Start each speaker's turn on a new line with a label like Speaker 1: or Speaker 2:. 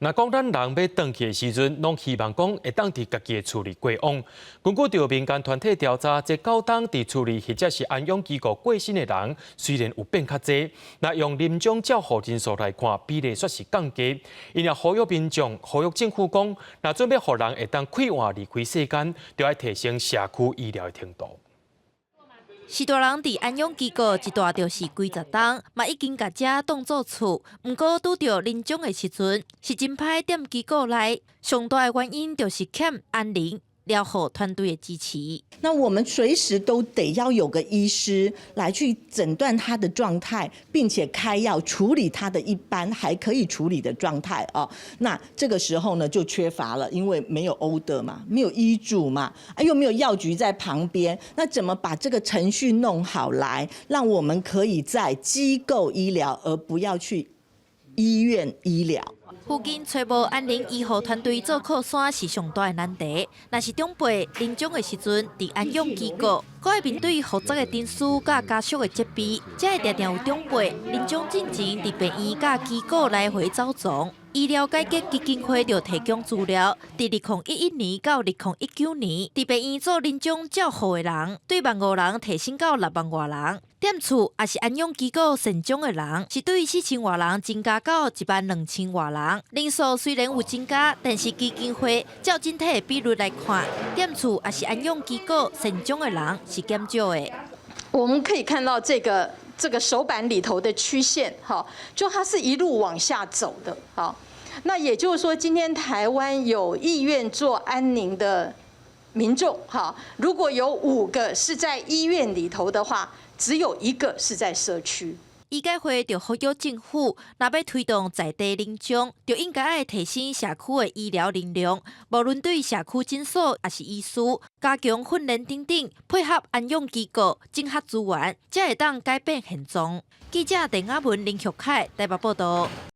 Speaker 1: 那讲咱人要回去的时阵，拢希望讲会当伫家己的厝里过往。根据着民间团体调查，这9档伫厝里或者是安养机构过身的人，虽然有变较济，那用临终照护人数来看，比例却是降低。因也呼吁民众、呼吁政府讲，那准备互人会当快活离开世间，就要提升社区医疗的程度。
Speaker 2: 许多人伫安养机构一住就是几十档，嘛已经甲遮当作厝。毋过拄着临终的时阵，是真歹踮机构内。上大的原因就是欠安宁疗护团队的支持。
Speaker 3: 那我们随时都得要有个医师来去诊断他的状态，并且开药处理他的一般还可以处理的状态哦。那这个时候呢就缺乏了，因为没有 order 嘛，没有医嘱嘛，又没有药局在旁边。那怎么把这个程序弄好来，让我们可以在机构医疗，而不要去医院医疗？
Speaker 2: 附近找无安宁医护团队做靠山是上大的难题。若是长辈临终的时阵，伫安养机构，搁要面对复杂的人事甲家属的责备，才会常常有长辈临终进前伫病院甲机构来回走踪。医疗改革基金会就提供资料，伫2011年到2019年，伫病院做临终照护的人，对15000人提升到6万多人。 踮厝也是安养机构善终的人，是对4000多人增加到12000多人。人数虽然有增加，但是基金会照整体的比率来看，踮厝也是安养机构善终的人是减少的。
Speaker 4: 我们可以看到这个手板里头的曲线，哈，就它是一路往下走的，好，那也就是说，今天台湾有意愿做安宁的民众，哈，如果有5个是在医院里头的话。 只有1个是在社区。
Speaker 2: 医改会就呼吁政府，若要推动在地临终，就应该爱提升社区的医疗能量，无论对社区诊所也是医师，加强训练等等，配合安养机构整合资源，才会当改变现状。记者陈雅文、林旭凯台北报道。